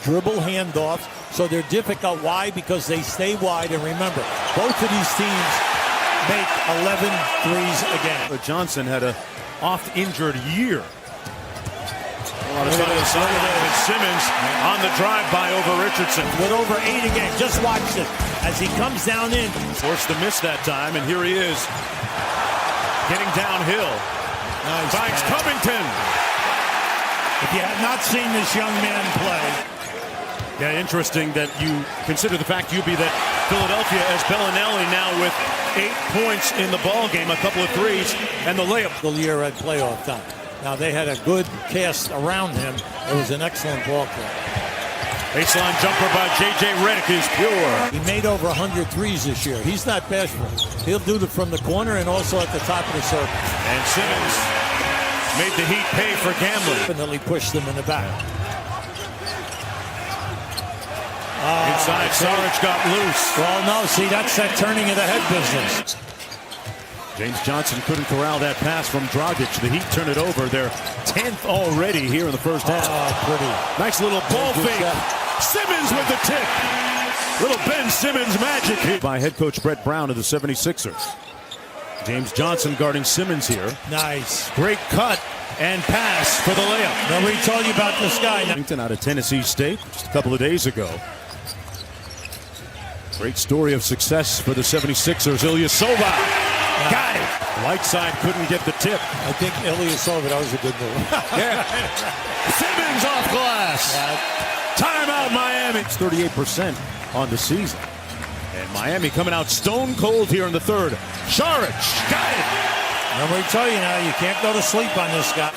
dribble handoffs, so they're difficult. Why? Because they stay wide. And remember, both of these teams make 11 threes a game. But Johnson had a oft-injured year. A lot of time Simmons on the drive-by over Richardson. With over 8 a game. Just watch this. As he comes down in. Forced to miss that time, and here he is. Getting downhill. Nice finds pass. Covington. If you have not seen this young man play. Yeah, interesting that you consider the fact, Yubi, that Philadelphia has Bellinelli now with 8 points in the ball game, a couple of threes, and the layup. The year at playoff time. Now they had a good cast around him. It was an excellent ball club. Baseline jumper by J.J. Redick is pure. He made over 100 threes this year. He's not bashful. He'll do it from the corner and also at the top of the circle. And Simmons made the Heat pay for gambling. Definitely pushed them in the back. Inside, Saric got loose. Well, no, see, that's that turning of the head business. James Johnson couldn't corral that pass from Dragic. The Heat turn it over. They're 10th already here in the first half. Pretty. Nice little ball fake. Simmons with the tip. Little Ben Simmons magic here by head coach Brett Brown of the 76ers. James Johnson guarding Simmons here. Nice. Great cut and pass for the layup. Nobody told you about this guy. Out of Tennessee State just a couple of days ago. Great story of success for the 76ers. Ilyasova. Got it. Whiteside couldn't get the tip. I think Ilyasova, that was a good move. Yeah. Simmons off glass. Timeout Miami. It's 38% on the season. And Miami coming out stone cold here in the third. Saric. Got it. Nobody tell you now, you can't go to sleep on this guy.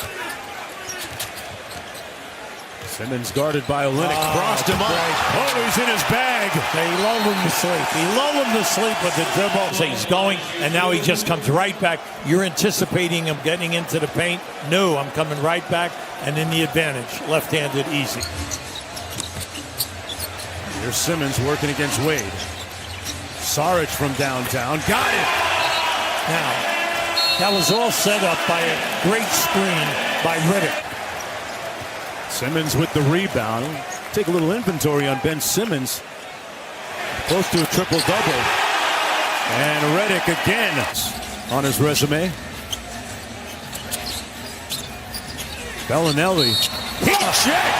Simmons guarded by Olynyk, crossed him up. Oh, he's in his bag. They lulled him to sleep. He lulled him to sleep with the dribble. So he's going, and now he just comes right back. You're anticipating him getting into the paint. No, I'm coming right back, and in the advantage. Left-handed, easy. Here's Simmons working against Wade. Saric from downtown. Got it. Now, that was all set up by a great screen by Redick. Simmons with the rebound. Take a little inventory on Ben Simmons. Close to a triple-double. And Redick again on his resume. Bellinelli. Heat check.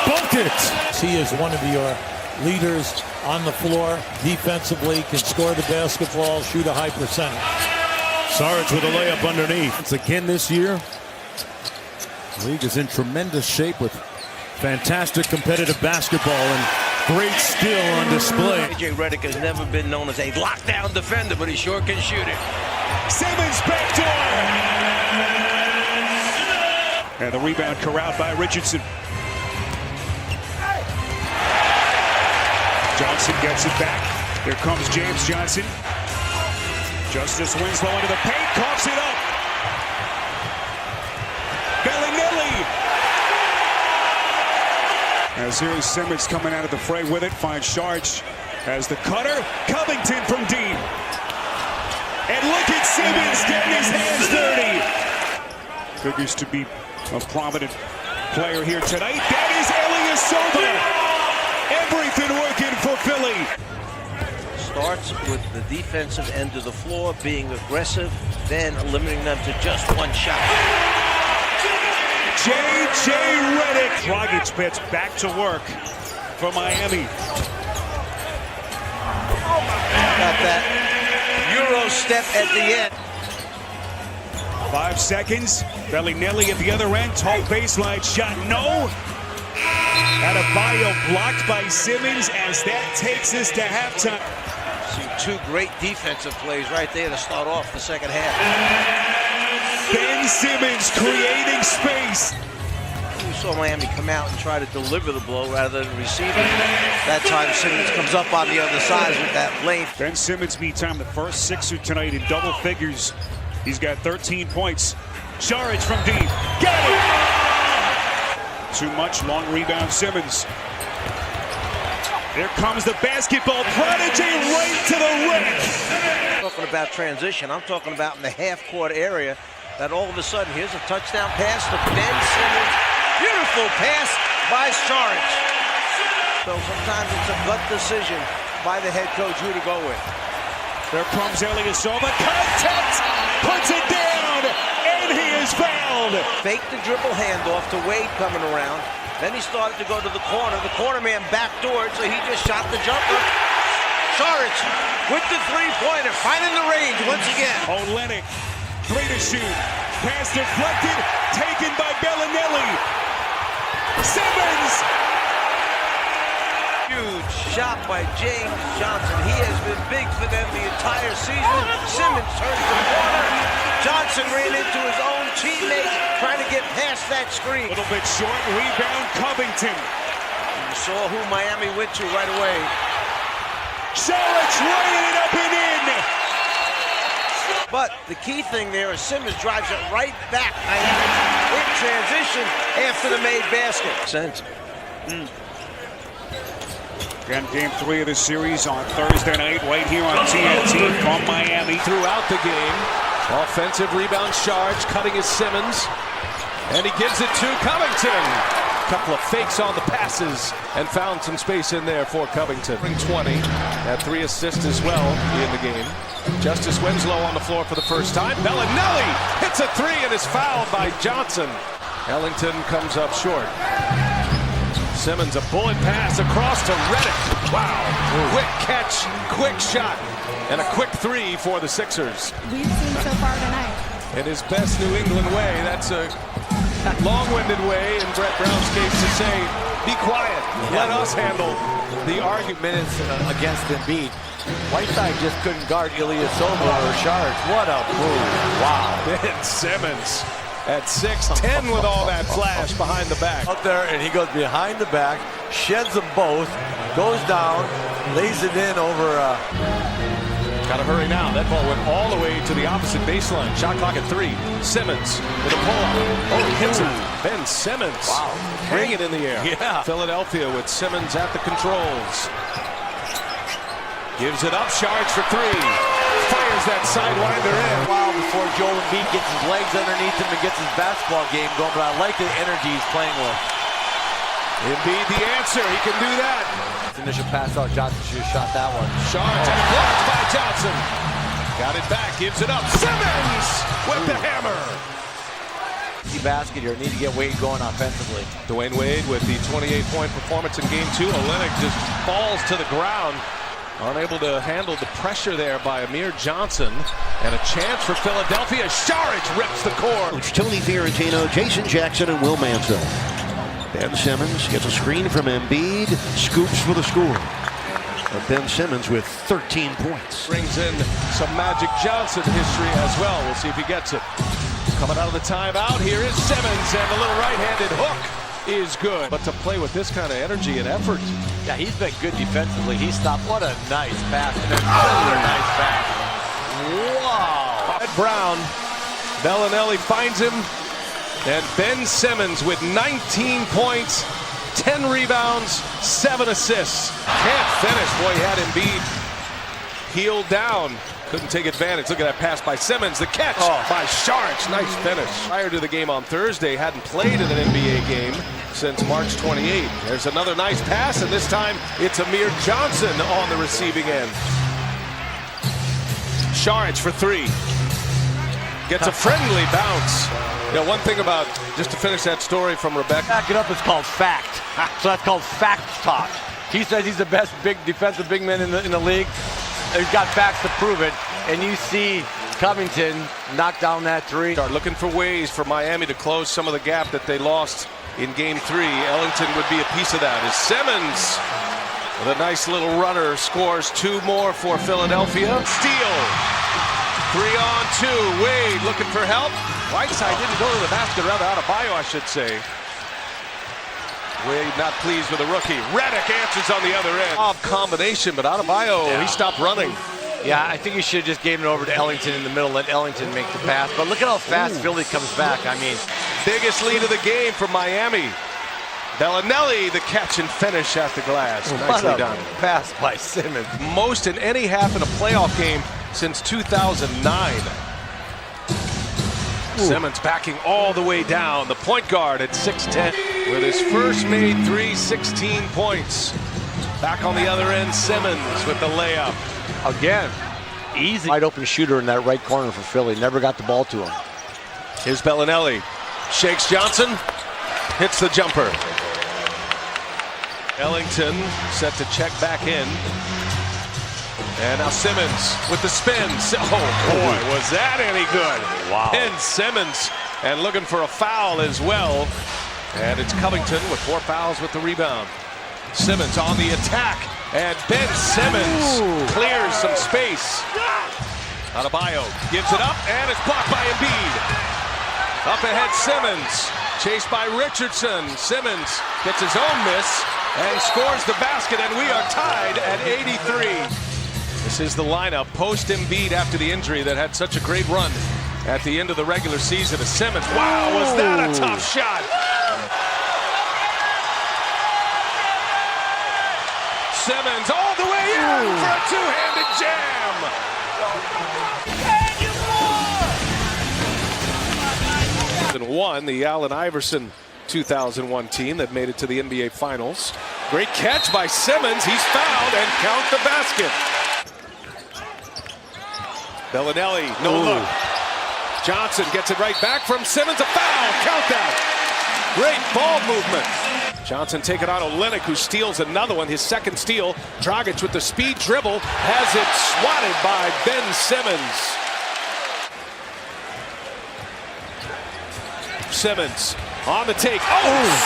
Bucket. He is one of your leaders on the floor defensively, can score the basketball, shoot a high percentage. Saric with a layup underneath. It's again this year. The league is in tremendous shape with fantastic competitive basketball and great skill on display. J.J. Redick has never been known as a lockdown defender, but he sure can shoot it. Simmons backdoor. And the rebound corralled by Richardson. Johnson gets it back. Here comes James Johnson. Justice Winslow into the paint, coughs it up. Bellinelli. As here's Simmons coming out of the fray with it, finds Saric as the cutter. Covington from deep. And look at Simmons getting his hands dirty. Figures to be a prominent player here tonight. That is Ilyasova. Everything working for Philly. Starts with the defensive end of the floor, being aggressive, then limiting them to just one shot. J.J. Redick. Dragic gets back to work for Miami. Got that Euro step at the end. 5 seconds. Bellinelli at the other end. Tall baseline shot. No. Adebayo blocked by Simmons as that takes us to halftime. See two great defensive plays right there to start off the second half. Ben Simmons creating space. We saw Miami come out and try to deliver the blow rather than receive it. That time Simmons comes up on the other side with that length. Ben Simmons, meantime, the first Sixer tonight in double figures. He's got 13 points. Saric from deep. Got it! Too much, long rebound Simmons. There comes the basketball prodigy right to the rim. Talking about transition, I'm talking about in the half-court area that all of a sudden, here's a touchdown pass to Ben Simmons. Beautiful pass by Saric. So sometimes it's a gut decision by the head coach who to go with. There comes Ilyasova. Contact! Puts it down! And he is fouled! Faked the dribble handoff to Wade coming around. Then he started to go to the corner. The corner man backdoored, so he just shot the jumper. Saric with the three-pointer, finding the range once again. Olynyk, 3 to shoot. Pass deflected, taken by Bellinelli. Simmons! Huge shot by James Johnson. He has been big for them the entire season. Simmons turns the corner. Johnson ran into his own teammate trying to get past that screen. A little bit short, rebound Covington. You saw who Miami went to right away. Saric laying it up and in. But the key thing there is Simmons drives it right back in transition after the made basket. Again, game 3 of the series on Thursday night right here on TNT from Miami. Throughout the game, offensive rebound charge, cutting is Simmons, and he gives it to Covington. Couple of fakes on the passes and found some space in there for Covington. 20, had 3 assists as well in the game. Justice Winslow on the floor for the first time. Bellinelli hits a 3 and is fouled by Johnson. Ellington comes up short. Simmons, a bullet pass across to Redick. Wow. Quick catch, quick shot, and a quick 3 for the Sixers. We've seen so far tonight. In his best New England way, that's a long-winded way in Brett Brown's case to say, be quiet, let us handle the argument. Minutes against Embiid. Whiteside just couldn't guard Ilyasova or Saric. What a move. Wow. Ben Simmons at 6'10" with all that flash behind the back. Out there, and he goes behind the back, sheds them both, goes down, lays it in over... Gotta hurry now. That ball went all the way to the opposite baseline. Shot clock at 3. Simmons with a pull-up. Oh, he hits it. Ben Simmons. Wow. Bring it in the air. Yeah. Philadelphia with Simmons at the controls. Gives it up. Charge for 3. Fires that sidewinder in. Wow, before Joel Embiid gets his legs underneath him and gets his basketball game going, but I like the energy he's playing with. Embiid the answer. He can do that. Initial pass out, Johnson should have shot that one. Charge and blocked by Johnson. Got it back, gives it up. Simmons with the hammer. Easy basket here. Need to get Wade going offensively. Dwayne Wade with the 28-point performance in game 2. Olynyk just falls to the ground. Unable to handle the pressure there by Amir Johnson. And a chance for Philadelphia. Saric rips the core. It's Tony Fiorentino, Jason Jackson, and Will Mansell. Ben Simmons gets a screen from Embiid, scoops for the score. But Ben Simmons with 13 points. Brings in some Magic Johnson history as well. We'll see if he gets it. Coming out of the timeout, here is Simmons, and the little right-handed hook is good. But to play with this kind of energy and effort. Yeah, he's been good defensively. He stopped. What a nice pass. And another nice pass. Wow. Ed Brown, Bellinelli finds him. And Ben Simmons with 19 points, 10 rebounds, 7 assists. Can't finish. Boy, he had Embiid heeled down. Couldn't take advantage. Look at that pass by Simmons. The catch by Saric. Nice finish. Prior to the game on Thursday, hadn't played in an NBA game since March 28. There's another nice pass, and this time it's Amir Johnson on the receiving end. Saric for 3. Gets a friendly bounce. You know, one thing about, just to finish that story from Rebecca. Back it up is called fact. So that's called fact talk. He says he's the best big defensive big man in the league. He's got facts to prove it. And you see Covington knock down that 3. Start looking for ways for Miami to close some of the gap that they lost in game 3. Ellington would be a piece of that. As Simmons, with a nice little runner, scores 2 more for Philadelphia. Steal. 3 on 2. Wade looking for help. Whiteside didn't go to the basket, rather Adebayo, I should say. Wade not pleased with the rookie. Redick answers on the other end. Odd combination, but Adebayo, he stopped running. Yeah, I think he should have just given it over to Ellington in the middle, let Ellington make the pass. But look at how fast Philly comes back. I mean, biggest lead of the game for Miami. Bellinelli, the catch and finish at the glass. Nicely done. Pass by Simmons. Most in any half in a playoff game since 2009. Simmons backing all the way down. The point guard at 6'10", with his first made 3, 16 points. Back on the other end, Simmons with the layup. Again, easy. Wide open shooter in that right corner for Philly. Never got the ball to him. Here's Bellinelli. Shakes Johnson. Hits the jumper. Ellington set to check back in. And now Simmons with the spin. Oh boy, was that any good. Wow. Ben Simmons, and looking for a foul as well. And it's Covington with 4 fouls with the rebound. Simmons on the attack. And Ben Simmons clears some space. Adebayo gives it up, and it's blocked by Embiid. Up ahead, Simmons. Chased by Richardson. Simmons gets his own miss and scores the basket, and we are tied at 83. This is the lineup post Embiid after the injury that had such a great run at the end of the regular season. As Simmons, wow, was that a tough shot? Simmons all the way in for a two-handed jam. And won the Allen Iverson 2001 team that made it to the NBA Finals. Great catch by Simmons. He's fouled, and count the basket. Bellinelli, no look. Johnson gets it right back from Simmons. A foul. Count that. Great ball movement. Johnson taking on Olynyk, who steals another one, his second steal. Dragic with the speed dribble has it swatted by Ben Simmons. Simmons on the take.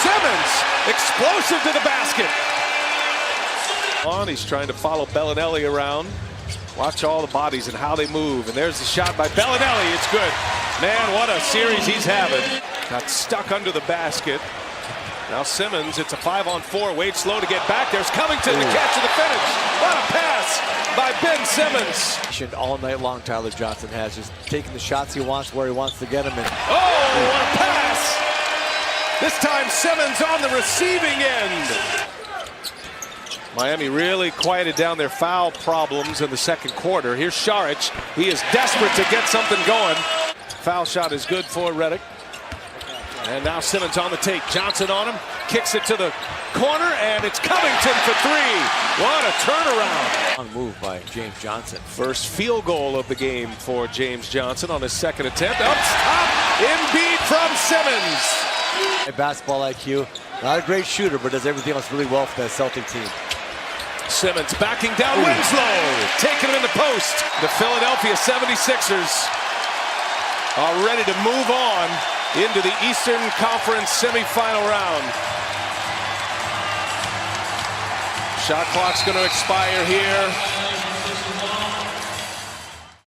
Simmons explosive to the basket. He's trying to follow Bellinelli around. Watch all the bodies and how they move. And there's the shot by Bellinelli. It's good. Man, what a series he's having. Got stuck under the basket. Now Simmons, it's a 5-on-4. Wade slow to get back. There's Covington to catch to the finish. What a pass by Ben Simmons. All night long, Tyler Johnson has just taking the shots he wants where he wants to get them. And what a pass! This time Simmons on the receiving end. Miami really quieted down their foul problems in the second quarter. Here's Saric. He is desperate to get something going. Foul shot is good for Redick. And now Simmons on the take. Johnson on him. Kicks it to the corner, and it's Covington for 3. What a turnaround. On move by James Johnson. First field goal of the game for James Johnson on his second attempt. Up top, Embiid from Simmons. Basketball IQ. Not a great shooter, but does everything else really well for that Celtic team. Simmons backing down Winslow. Taking him in the post. The Philadelphia 76ers are ready to move on into the Eastern Conference semifinal round. Shot clock's going to expire here.